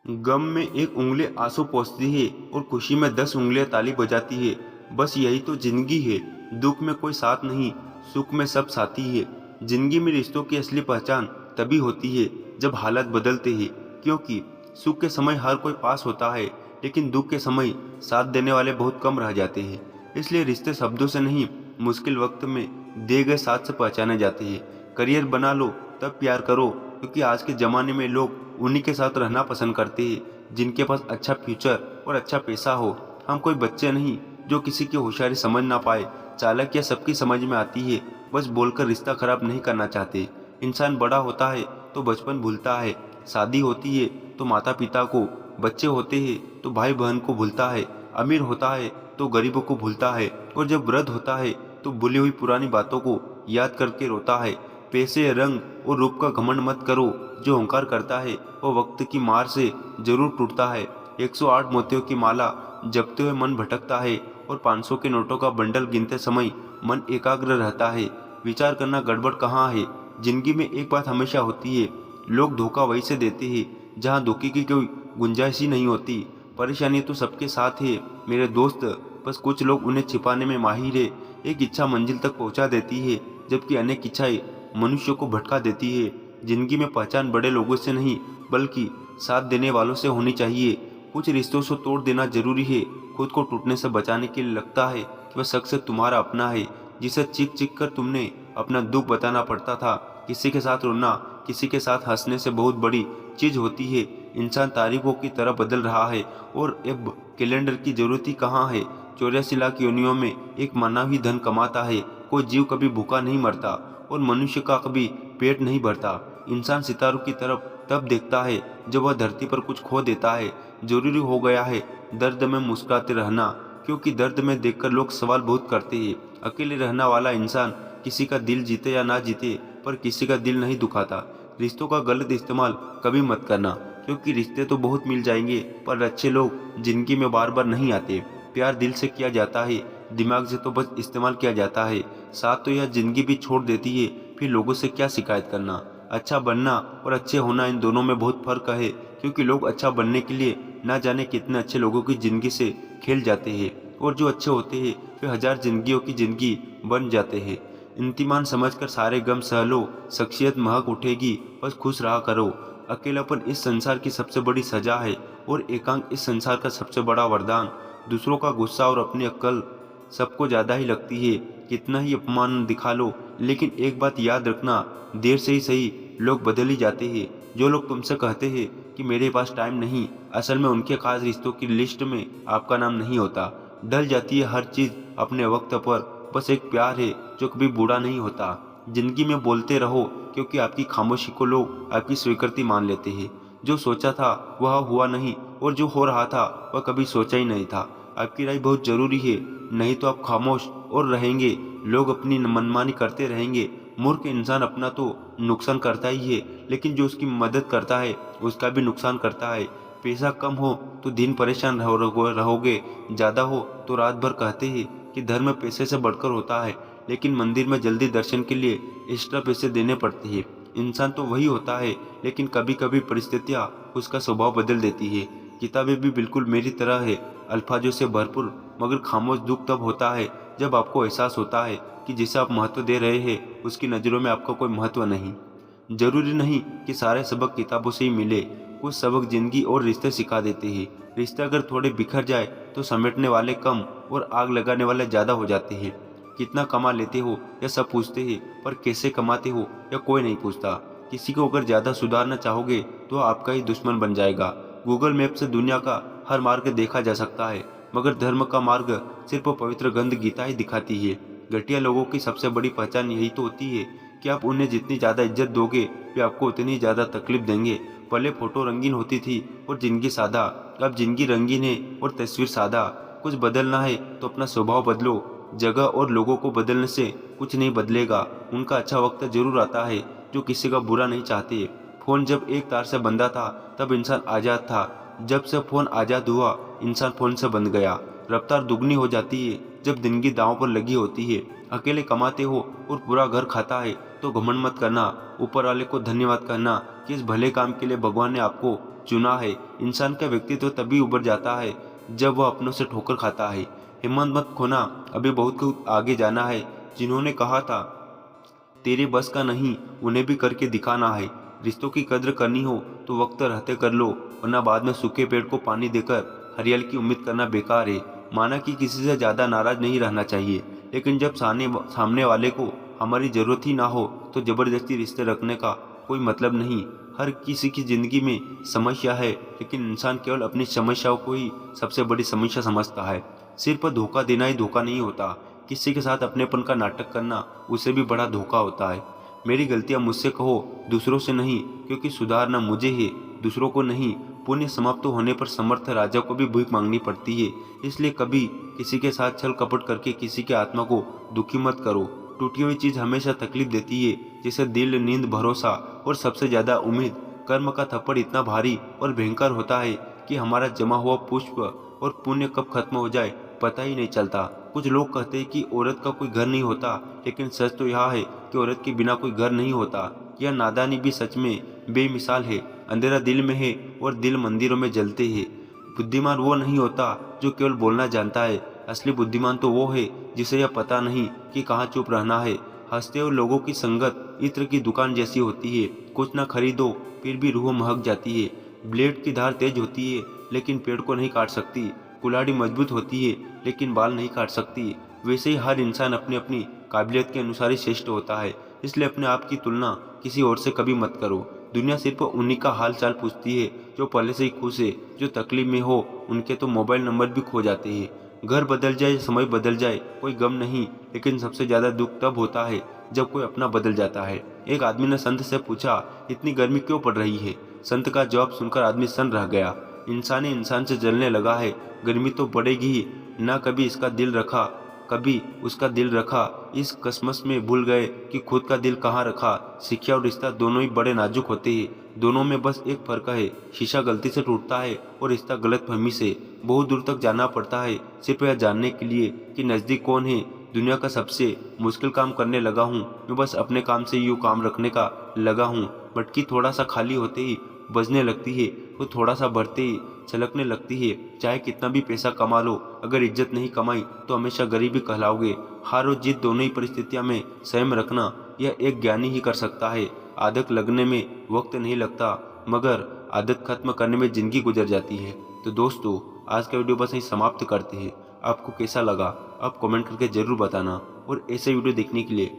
गम में एक उंगली आंसू पोंछती है और खुशी में 10 उंगलियां ताली बजाती है। बस यही तो जिंदगी है। दुख में कोई साथ नहीं, सुख में सब साथी है। जिंदगी में रिश्तों की असली पहचान तभी होती है जब हालात बदलते हैं। क्योंकि सुख के समय हर कोई पास होता है, लेकिन दुख के समय साथ देने वाले बहुत कम रह जाते हैं। इसलिए रिश्ते शब्दों से नहीं, मुश्किल वक्त में दिए गए साथ से पहचाने जाते हैं। करियर बना लो तब प्यार करो, क्योंकि आज के ज़माने में लोग उन्हीं के साथ रहना पसंद करते हैं जिनके पास अच्छा फ्यूचर और अच्छा पैसा हो। हम कोई बच्चे नहीं जो किसी की होशियारी समझ ना पाए। चालाकियाँ सबकी समझ में आती है, बस बोलकर रिश्ता खराब नहीं करना चाहते। इंसान बड़ा होता है तो बचपन भूलता है, शादी होती है तो माता पिता को, बच्चे होते हैं तो भाई बहन को भूलता है, अमीर होता है तो गरीबों को भूलता है, और जब वृद्ध होता है तो भूली हुई पुरानी बातों को याद करके रोता है। पैसे, रंग और रूप का घमंड मत करो। जो अहंकार करता है वो वक्त की मार से जरूर टूटता है। 108 मोतियों की माला जपते हुए मन भटकता है, और 500 के नोटों का बंडल गिनते समय मन एकाग्र रहता है। विचार करना गड़बड़ कहाँ है। जिंदगी में एक बात हमेशा होती है, लोग धोखा वहीं से देते हैं जहाँ धोखे की कोई गुंजाइश ही नहीं होती। परेशानी तो सबके साथ है मेरे दोस्त, बस कुछ लोग उन्हें छिपाने में माहिर है। एक इच्छा मंजिल तक पहुंचा देती है, जबकि अनेक इच्छाएं मनुष्य को भटका देती है। जिंदगी में पहचान बड़े लोगों से नहीं, बल्कि साथ देने वालों से होनी चाहिए। कुछ रिश्तों से तोड़ देना जरूरी है। खुद को टूटने से बचाने के लिए लगता है कि वह शख्स तुम्हारा अपना है, जिसे चीख चीख कर तुमने अपना दुख बताना पड़ता था। किसी के साथ रोना, किसी के साथ हंसने से बहुत बड़ी चीज होती है। इंसान तारीखों की तरह बदल रहा है, और अब कैलेंडर की जरूरत ही कहाँ है। 84 लाख योनियों में एक मानव ही धन कमाता है। कोई जीव कभी भूखा नहीं मरता, और मनुष्य का कभी पेट नहीं भरता। इंसान सितारों की तरफ तब देखता है जब वह धरती पर कुछ खो देता है। जरूरी हो गया है दर्द में मुस्कुराते रहना, क्योंकि दर्द में देखकर लोग सवाल बहुत करते हैं। अकेले रहने वाला इंसान किसी का दिल जीते या ना जीते, पर किसी का दिल नहीं दुखाता। रिश्तों का गलत इस्तेमाल कभी मत करना, क्योंकि रिश्ते तो बहुत मिल जाएंगे, पर अच्छे लोग जिंदगी में बार बार नहीं आते। प्यार दिल से किया जाता है, दिमाग से तो बस इस्तेमाल किया जाता है। साथ तो यह जिंदगी भी छोड़ देती है, फिर लोगों से क्या शिकायत करना। अच्छा बनना और अच्छे होना, इन दोनों में बहुत फर्क है, क्योंकि लोग अच्छा बनने के लिए ना जाने कितने अच्छे लोगों की जिंदगी से खेल जाते हैं, और जो अच्छे होते हैं वे 1000 जिंदगियों की जिंदगी बन जाते हैं। इंतमान समझकर सारे गम सह लो, शख्सियत महक उठेगी, बस खुश रहा करो। अकेलापन इस संसार की सबसे बड़ी सजा है, और एकांत इस संसार का सबसे बड़ा वरदान। दूसरों का गुस्सा और अपनी अक्ल सबको ज्यादा ही लगती है। कितना ही अपमान दिखा लो, लेकिन एक बात याद रखना, देर से ही सही लोग बदल ही जाते हैं। जो लोग तुमसे कहते हैं कि मेरे पास टाइम नहीं, असल में उनके खास रिश्तों की लिस्ट में आपका नाम नहीं होता। ढल जाती है हर चीज अपने वक्त पर, बस एक प्यार है जो कभी बूढ़ा नहीं होता। जिंदगी में बोलते रहो, क्योंकि आपकी खामोशी को लोग आपकी स्वीकृति मान लेते हैं। जो सोचा था वह हुआ नहीं, और जो हो रहा था वह कभी सोचा ही नहीं था। आपकी राय बहुत जरूरी है, नहीं तो आप खामोश और रहेंगे। लोग अपनी मनमानी करते रहेंगे। मूर्ख इंसान अपना तो नुकसान करता ही है, लेकिन जो उसकी मदद करता है उसका भी नुकसान करता है। पैसा कम हो तो दिन परेशान रहोगे, ज़्यादा हो तो रात भर। कहते हैं कि धर्म पैसे से बढ़कर होता है, लेकिन मंदिर में जल्दी दर्शन के लिए एक्स्ट्रा पैसे देने पड़ते हैं। इंसान तो वही होता है, लेकिन कभी कभी परिस्थितियाँ उसका स्वभाव बदल देती है। किताबें भी बिल्कुल मेरी तरह है, अल्फाजों से भरपूर, मगर खामोश। दुख तब होता है जब आपको एहसास होता है कि जिसे आप महत्व दे रहे हैं उसकी नज़रों में आपका कोई महत्व नहीं। जरूरी नहीं कि सारे सबक किताबों से ही मिले, कुछ सबक जिंदगी और रिश्ते सिखा देते हैं। रिश्ते अगर थोड़े बिखर जाए तो समेटने वाले कम और आग लगाने वाले ज़्यादा हो जाते हैं। कितना कमा लेते हो या सब पूछते हैं, पर कैसे कमाते हो या कोई नहीं पूछता। किसी को अगर ज़्यादा सुधारना चाहोगे तो आपका ही दुश्मन बन जाएगा। गूगल मैप से दुनिया का हर मार्ग देखा जा सकता है, मगर धर्म का मार्ग सिर्फ पवित्र गंध गीता ही दिखाती है। घटिया लोगों की सबसे बड़ी पहचान यही तो होती है कि आप उन्हें जितनी ज़्यादा इज्जत दोगे वे आपको उतनी ज़्यादा तकलीफ देंगे। पहले फोटो रंगीन होती थी और जिंदगी सादा, अब जिंदगी रंगीन है और तस्वीर सादा। कुछ बदलना है तो अपना स्वभाव बदलो। जगह और लोगों को बदलने से कुछ नहीं बदलेगा। उनका अच्छा वक्त जरूर आता है जो किसी का बुरा नहीं चाहते। फोन जब एक तार से बंधा था तब इंसान आज़ाद था, जब से फोन आज़ाद हुआ इंसान फोन से बंध गया। रफ्तार दुगनी हो जाती है जब जिंदगी दांव पर लगी होती है। अकेले कमाते हो और पूरा घर खाता है तो घमंड मत करना। ऊपर वाले को धन्यवाद कहना कि इस भले काम के लिए भगवान ने आपको चुना है। इंसान का व्यक्तित्व तभी उभर जाता है जब वह अपनों से ठोकर खाता है। हिम्मत मत खोना, अभी बहुत कुछ आगे जाना है। जिन्होंने कहा था तेरे बस का नहीं, उन्हें भी करके दिखाना है। रिश्तों की कद्र करनी हो तो वक्त रहते कर लो, वरना बाद में सूखे पेड़ को पानी देकर हरियाली की उम्मीद करना बेकार है। माना कि किसी से ज़्यादा नाराज नहीं रहना चाहिए, लेकिन जब सामने वाले को हमारी ज़रूरत ही ना हो तो ज़बरदस्ती रिश्ते रखने का कोई मतलब नहीं। हर किसी की ज़िंदगी में समस्या है, लेकिन इंसान केवल अपनी समस्याओं को ही सबसे बड़ी समस्या समझता है। सिर्फ धोखा देना ही धोखा नहीं होता, किसी के साथ अपनेपन का नाटक करना उससे भी बड़ा धोखा होता है। मेरी गलतियां मुझसे कहो, दूसरों से नहीं, क्योंकि सुधारना मुझे है, दूसरों को नहीं। पुण्य समाप्त होने पर समर्थ राजा को भी भीख मांगनी पड़ती है। इसलिए कभी किसी के साथ छल कपट करके किसी की आत्मा को दुखी मत करो। टूटी हुई चीज हमेशा तकलीफ देती है, जैसे दिल, नींद, भरोसा और सबसे ज्यादा उम्मीद। कर्म का थप्पड़ इतना भारी और भयंकर होता है कि हमारा जमा हुआ पुष्प और पुण्य कब खत्म हो जाए पता ही नहीं चलता। कुछ लोग कहते हैं कि औरत का कोई घर नहीं होता, लेकिन सच तो यह है कि औरत के बिना कोई घर नहीं होता। यह नादानी भी सच में बेमिसाल है। अंधेरा दिल में है और दिल मंदिरों में जलते हैं। बुद्धिमान वो नहीं होता जो केवल बोलना जानता है, असली बुद्धिमान तो वो है जिसे यह पता नहीं कि कहाँ चुप रहना है। हंसते हुए लोगों की संगत इत्र की दुकान जैसी होती है, कुछ ना खरीदो फिर भी रूह महक जाती है। ब्लेड की धार तेज होती है लेकिन पेड़ को नहीं काट सकती। कुल्हाड़ी मजबूत होती है लेकिन बाल नहीं काट सकती। वैसे ही हर इंसान अपनी अपनी काबिलियत के अनुसार ही श्रेष्ठ होता है। इसलिए अपने आप की तुलना किसी और से कभी मत करो। दुनिया सिर्फ उन्हीं का हाल चाल पूछती है जो पहले से ही खुश है। जो तकलीफ में हो उनके तो मोबाइल नंबर भी खो जाते हैं। घर बदल जाए, समय बदल जाए, कोई गम नहीं, लेकिन सबसे ज्यादा दुख तब होता है जब कोई अपना बदल जाता है। एक आदमी ने संत से पूछा, इतनी गर्मी क्यों पड़ रही है? संत का जवाब सुनकर आदमी सन्न रह गया। इंसान ही इंसान से जलने लगा है, गर्मी तो पड़ेगी ही। ना कभी इसका दिल रखा, कभी उसका दिल रखा। इस कसमस में भूल गए कि खुद का दिल कहाँ रखा। शिक्षा और रिश्ता दोनों ही बड़े नाजुक होते हैं। दोनों में बस एक फर्क है, शीशा गलती से टूटता है और रिश्ता गलतफहमी से। बहुत दूर तक जाना पड़ता है सिर्फ यह जानने के लिए कि नज़दीक कौन है। दुनिया का सबसे मुश्किल काम करने लगा हूँ मैं, बस अपने काम से यूँ काम रखने का लगा हूँ। मटकी थोड़ा सा खाली होते ही बजने लगती है, तो थोड़ा सा भरते ही छलकने लगती है। चाहे कितना भी पैसा कमा लो, अगर इज्जत नहीं कमाई तो हमेशा गरीबी कहलाओगे। हार और जीत दोनों ही परिस्थितियों में संयम रखना यह एक ज्ञानी ही कर सकता है। आदत लगने में वक्त नहीं लगता, मगर आदत खत्म करने में जिंदगी गुजर जाती है। तो दोस्तों, आज का वीडियो बस यहीं समाप्त करते हैं। आपको कैसा लगा आप कमेंट करके जरूर बताना, और ऐसे वीडियो देखने के लिए